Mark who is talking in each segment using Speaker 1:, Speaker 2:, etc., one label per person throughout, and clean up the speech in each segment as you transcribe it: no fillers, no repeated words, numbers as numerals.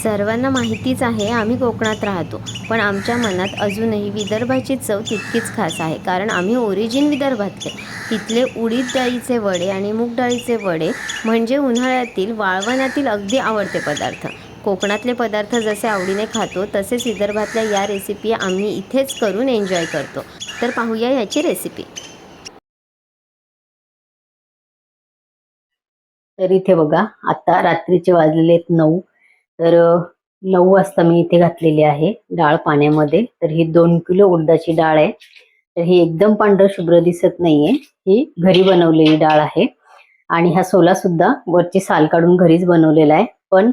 Speaker 1: सर्वांना माहितीच आहे आम्ही कोकणात राहतो, पण आमच्या मनात अजूनही विदर्भाची चव तितकीच खास आहे. कारण आम्ही ओरिजिन विदर्भातले. तिथले उडीद डाळीचे वडे आणि मूग डाळीचे वडे म्हणजे उन्हाळ्यातील वाळवणातील अगदी आवडते पदार्थ. कोकणातले पदार्थ जसे आवडीने खातो तसेच विदर्भातल्या या रेसिपी आम्ही इथेच करून एन्जॉय करतो. तर पाहूया याची रेसिपी.
Speaker 2: तर इथे बघा, आता रात्रीचे वाजलेले आहेत 9. तर 9 वाजता मी इथे घातलेली आहे डाळ पाण्यामध्ये. तर ही 2 किलो उडदाची डाळ आहे. तर ही एकदम पांढर शुभ्र दिसत नाहीये, ही घरी बनवलेली डाळ आहे. आणि हा सोला सुद्धा वरची साल काढून घरीच बनवलेला आहे. पण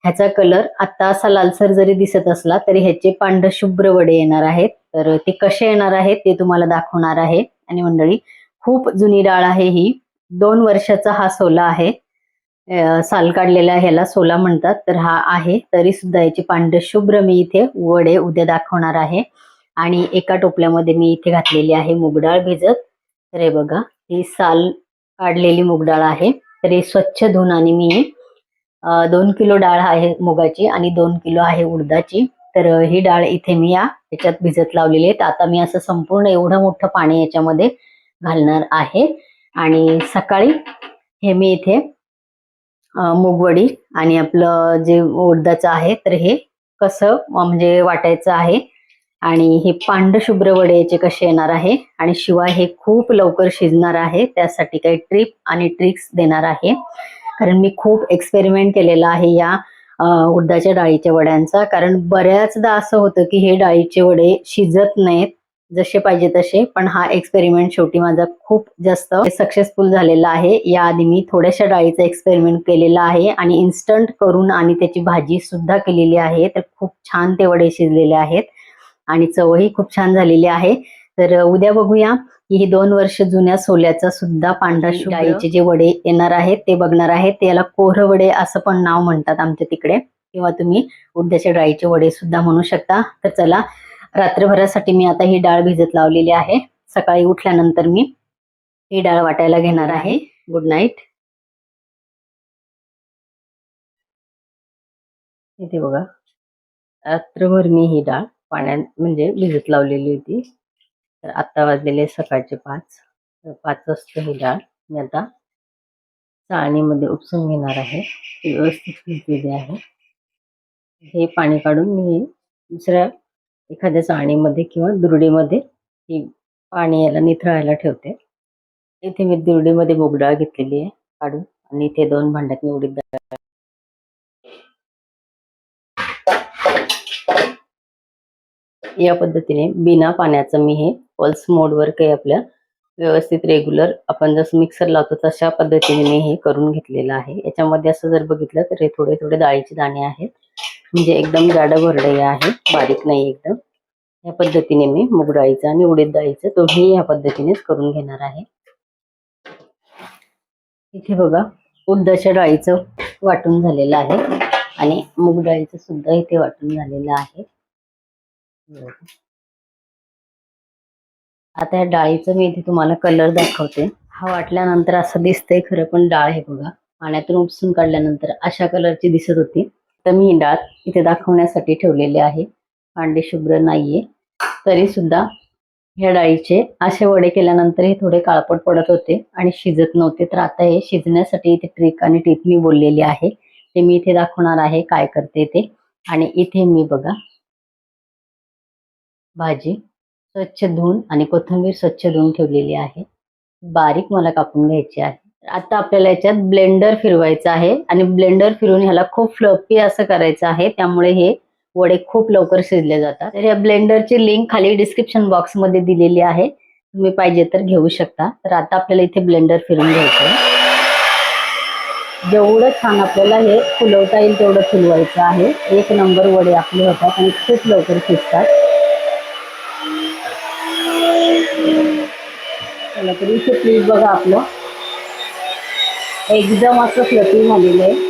Speaker 2: ह्याचा कलर आता असा लालसर जरी दिसत असला तरी ह्याचे पांढर शुभ्र वडे येणार आहेत. तर ते कसे येणार आहेत ते तुम्हाला दाखवणार आहे. आणि मंडळी, खूप जुनी डाळ आहे ही. 2 वर्षाचा हा सोला आहे. साल काढलेला ह्याला सोला म्हणतात. तर हा आहे, तरी सुद्धा याचे पांढरे शुभ्र मी इथे वडे उद्या दाखवणार आहे. आणि एका टोपल्यामध्ये मी इथे घातलेली आहे मूग डाळ भिजत. तर हे बघा, ही साल काढलेली मूग डाळ आहे. तर हे स्वच्छ धुवून आणि मी 2 किलो डाळ आहे मुगाची आणि 2 किलो आहे उडदाची. तर ही डाळ इथे मी याच्यात भिजत लावलेली आहे. आता मी असं संपूर्ण एवढं मोठं पाणी याच्यामध्ये घालणार आहे. आणि सकाळी हे मी इथे मूगवडी आणि आपलं जे उडदाचं आहे तर हे कसं म्हणजे वाटायचं आहे. आणि हे पांढर शुभ्र वडे याचे कसे येणार आहे. आणि शिवाय हे खूप लवकर शिजणार आहे. त्यासाठी काही ट्रिप आणि ट्रिक्स देणार आहे. कारण मी खूप एक्सपेरिमेंट केलेला आहे या उडदाच्या डाळीच्या वड्यांचा. कारण बऱ्याचदा असं होतं की हे डाळीचे वडे शिजत नाहीत जसे पाहिजे तसे. पण हा एक्सपेरिमेंट शेवटी माझा खूप जास्त सक्सेसफुल झालेला आहे. याआधी मी थोड्याशा डाळीचा एक्सपेरिमेंट केलेला आहे आणि इन्स्टंट करून आणि त्याची भाजी सुद्धा केलेली आहे. तर खूप छान ते वडे शिजलेले आहेत आणि चवही खूप छान झालेली आहे. तर उद्या बघूया की ही 2 वर्ष जुन्या सोल्याचा सुद्धा पांढरा डाळीचे जे वडे येणार आहेत ते बघणार आहेत. त्याला कोरं वडे असं पण नाव म्हणतात आमच्या तिकडे, किंवा तुम्ही उडदाच्या डाळीचे वडे सुद्धा म्हणू शकता. तर चला, रात्रभरासाठी मी आता ही डाळ भिजत लावलेली आहे. सकाळी उठल्यानंतर मी ही डाळ वाटायला घेणार आहे. Good night. इथे बघा, रात्रभर मी ही डाळ पाण्यात म्हणजे भिजत लावलेली होती. तर आता वाजलेले सकाळचे 5. तर 5 वाजता ही डाळ मी आता चाळणीमध्ये उपसून घेणार आहे. ती व्यवस्थित भिजलेली आहे. हे पाणी काढून मी दुसऱ्या एखाद्या चाळणीमध्ये किंवा दुरडीमध्ये ही पाणी याला निथळायला ठेवते. इथे मी दुरडीमध्ये मूग डाळ घेतलेली आहे काढून, आणि इथे 2 भांड्यात मी उडीद डाळ. या पद्धतीने बिना पाण्याचं मी हे पल्स मोडवर काही आपल्या व्यवस्थित रेग्युलर आपण जसं मिक्सर लावतो तशा पद्धतीने मी हे करून घेतलेलं आहे. याच्यामध्ये असं जर बघितलं तर हे थोडे थोडे डाळीचे दाणे आहेत. म्हणजे एकदम जाडं भरडे आहे, बारीक नाही एकदम. या पद्धतीने मी मूग डाळीचं आणि उडीद डाळीचं दोन्ही या पद्धतीनेच करून घेणार आहे. इथे बघा, उडदाच्या डाळीचं वाटून झालेलं आहे आणि मूग डाळीचं सुद्धा इथे वाटून झालेलं आहे. आता या डाळीचं मी इथे तुम्हाला कलर दाखवते. हा वाटल्यानंतर असं दिसतंय खरं, पण डाळ हे बघा पाण्यातून उपसून काढल्यानंतर अशा कलरची दिसत होती. तर मी ही डाळ इथे दाखवण्यासाठी ठेवलेली आहे. पांढरे शुभ्र नाहीये तरी सुद्धा ह्या डाळीचे असे वडे केल्यानंतर हे थोडे काळपट पडत होते आणि शिजत नव्हते. तर आता हे शिजण्यासाठी इथे ट्रिक आणि टिप मी बोललेली आहे, ते मी इथे दाखवणार आहे काय करते ते. आणि इथे मी बघा भाजी स्वच्छ धुवून आणि कोथिंबीर स्वच्छ धुवून ठेवलेली आहे. बारीक मला कापून घ्यायची आहे. आता आपल्याला याच्यात ब्लेंडर फिरवायचं आहे आणि ब्लेंडर फिरून ह्याला खूप फ्लफी असं करायचं आहे. त्यामुळे हे वडे खूप लवकर शिजले जातात. तर या ब्लेंडरची लिंक खाली डिस्क्रिप्शन बॉक्स मध्ये दिलेली आहे, तुम्ही पाहिजे तर घेऊ शकता. तर आता आपल्याला इथे ब्लेंडर फिरून घ्यायचं आहे. जेवढं छान आपल्याला हे फुलवता येईल तेवढं फुलवायचं आहे. 1 नंबर वडे आपले होतात आणि खूप लवकर शिजतात. चला, तर इथे प्लीज बघा, आपलं एकदम असं फ्लफी झालेलं आहे.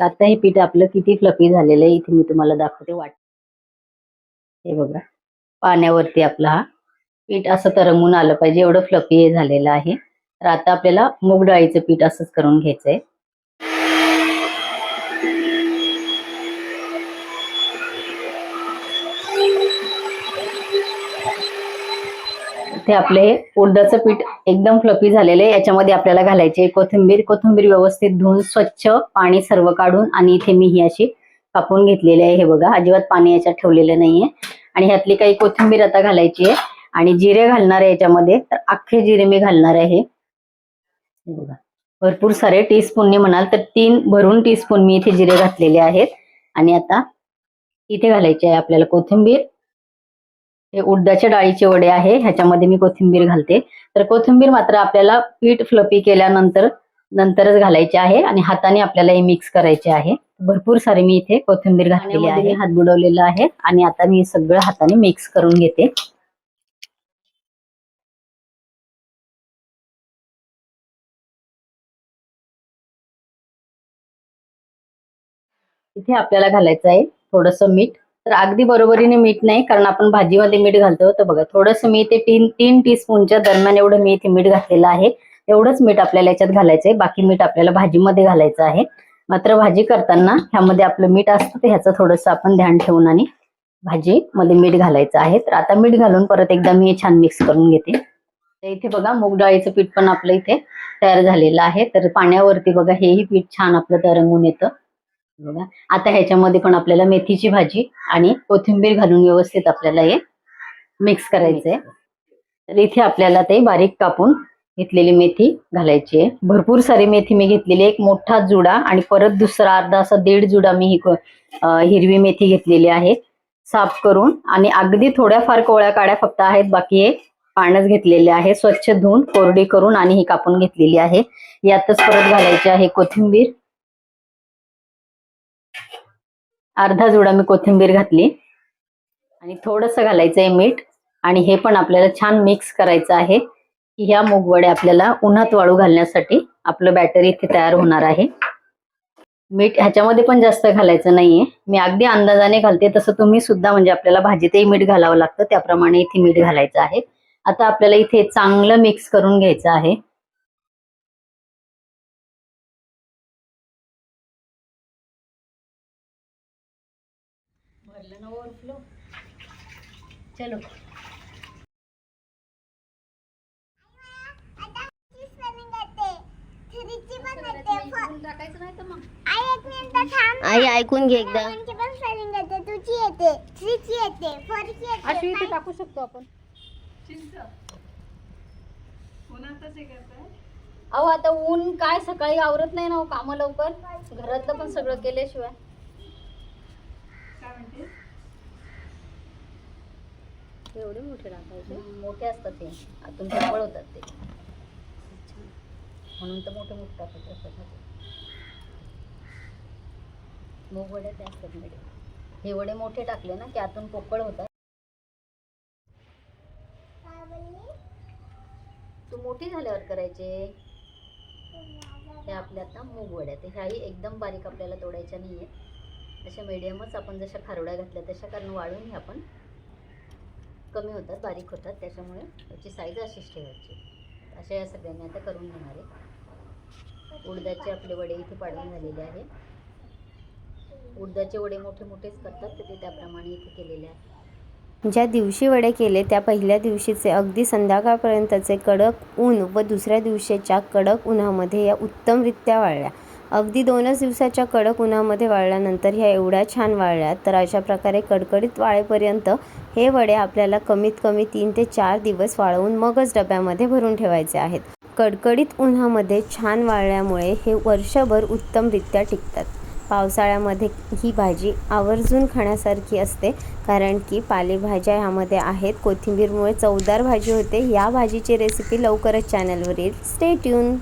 Speaker 2: आता हे पीठ आपलं किती फ्लफी झालेलं आहे इथे मी तुम्हाला दाखवते. हे बघा, पाण्यावरती आपला हा पीठ असं तरंगून आलं पाहिजे एवढं फ्लफी हे झालेलं आहे. तर आता आपल्याला मूग डाळीचं पीठ असंच करून घ्यायचंय. इथे आपले हे उडदाचं पीठ एकदम फ्लफी झालेलं आहे. याच्यामध्ये आपल्याला घालायचे कोथिंबीर व्यवस्थित धुवून स्वच्छ पाणी सर्व काढून आणि इथे मी ही अशी कापून घेतलेली आहे. हे बघा, अजिबात पाणी याच्यात ठेवलेलं नाहीये. आणि ह्यातली काही कोथिंबीर आता घालायची आहे आणि जिरे घालणार आहे याच्यामध्ये. तर अख्खे जिरे मी घालणार आहे. हे बघा, भरपूर सारे टीस्पूनने म्हणाल तर 3 भरून टीस्पून मी इथे जिरे घातलेले आहेत. आणि आता इथे घालायचे आहे आपल्याला कोथिंबीर. हे उडदाच्या डाळीचे वडे आहे, ह्याच्यामध्ये मी कोथिंबीर घालते. तर कोथिंबीर मात्र आपल्याला पीठ फ्लफी केल्यानंतरच घालायचे आहे आणि हाताने आपल्याला हे मिक्स करायचे आहे. भरपूर सारे मी इथे कोथिंबीर घातलेली आहे. हात बुडवलेला आहे आणि आता मी सगळं हाताने मिक्स करून घेते. इथे आपल्याला घालायचं आहे थोडंसं मीठ. तर अगदी बरोबरीने मीठ नाही, कारण आपण भाजीमध्ये मीठ घालतो. तर बघा, थोडंसं मी इथे 3 टीस्पूनच्या दरम्यान एवढं मी इथे मीठ घातलेलं आहे. एवढंच मीठ आपल्याला याच्यात घालायचंय, बाकी मीठ आपल्याला भाजीमध्ये घालायचं आहे. मात्र भाजी करताना ह्यामध्ये आपलं मीठ असतं, तर ह्याचं थोडंसं आपण ध्यान ठेवून आणि भाजीमध्ये मीठ घालायचं आहे. तर आता मीठ घालून परत एकदा मी हे छान मिक्स करून घेते. तर इथे बघा, मूग डाळीचं पीठ पण आपलं इथे तयार झालेलं आहे. तर पाण्यावरती बघा, हेही पीठ छान आपलं तरंगून येतं बघा. आता ह्याच्यामध्ये पण आपल्याला मेथीची भाजी आणि कोथिंबीर घालून व्यवस्थित आपल्याला हे मिक्स करायचंय. तर इथे आपल्याला ते बारीक कापून घेतलेली मेथी घालायची आहे. भरपूर सारी मेथी मी घेतलेली, एक मोठा जुडा आणि परत दुसरा अर्धा असा 1.5 जुडा मी हिरवी मेथी घेतलेली आहे साफ करून. आणि अगदी थोड्याफार कोवळ्या काड्या फक्त आहेत, बाकी हे पानच घेतलेले आहे स्वच्छ धुवून कोरडी करून आणि ही कापून घेतलेली आहे. यातच परत घालायची आहे कोथिंबीर. अर्धा जुडा मी कोथिंबीर घातली आणि थोडंसं घालायचंय मीठ. आणि हे पण आपल्याला छान मिक्स करायचं आहे की ह्या मूगवडे आपल्याला उन्हात वाळू घालण्यासाठी आपलं बॅटर इथे तयार होणार आहे. मीठ ह्याच्यामध्ये पण जास्त घालायचं नाहीये, मी अगदी अंदाजाने घालते. तसं तुम्ही सुद्धा म्हणजे आपल्याला भाजीतही मीठ घालावं लागतं, त्याप्रमाणे इथे मीठ घालायचं आहे. आता आपल्याला इथे चांगलं मिक्स करून घ्यायचं आहे. भरलं ना ओव्हरफ्लो. चलो,
Speaker 1: आई ऐकून घे एकदा.
Speaker 3: टाकू शकतो आपण. अहो आता ऊन काय, सकाळी आवरत नाही ना हो काम लवकर, घरातलं पण सगळं केल्याशिवाय.
Speaker 2: एवढे मोठे टाकायचे,
Speaker 3: मोठे असतात ते, आतून पळ होतात ते, म्हणून तर मोठे मोठे टाकतात. मूग वडे ते असतात मीडियम. हे वडे मोठे टाकले ना की आतून पोकळ होतात. तू मोठी झाल्यावर करायचे. हे आपल्या आता मूग वड्या, ते ह्याही एकदम बारीक आपल्याला तोडायच्या नाहीये, अशा मीडियमच आपण जशा खारोड्या घातल्या तशा, कारण वाळून ह्या पण कमी होतात, बारीक होतात, त्याच्यामुळे याची साईज अशीच ठेवायची. अशा या सगळ्यांनी आता करून घेणार आहे. उडदाचे आपले वडे इथे पाडून झालेले आहे. उडदाचे वडे मोठे मोठेच करतात, तर ते त्याप्रमाणे इथे केलेले आहे.
Speaker 1: ज्या दिवशी वडे केले त्या पहिल्या दिवशीचे अगदी संध्याकाळपर्यंतचे कडक ऊन व दुसऱ्या दिवशीच्या कडक उन्हामध्ये या उत्तमरित्या वाळल्या. अगदी 2च दिवसाच्या कडक उन्हामध्ये वाळल्यानंतर ह्या एवढ्या छान वाळल्या. तर अशा प्रकारे कडकडीत वाळेपर्यंत हे वडे आपल्याला कमीत कमी 3 ते 4 दिवस वाळवून मगच डब्यामध्ये भरून ठेवायचे आहेत. कडकडीत उन्हामध्ये छान वाळल्यामुळे हे वर्षभर उत्तमरित्या टिकतात. पावसाळ्यामध्ये ही भाजी आवर्जून खाण्यासारखी असते, कारण की पालेभाज्या ह्यामध्ये आहेत. कोथिंबीरमुळे चवदार भाजी होते. या भाजीची रेसिपी लवकरच चॅनलवर येईल. Stay tune.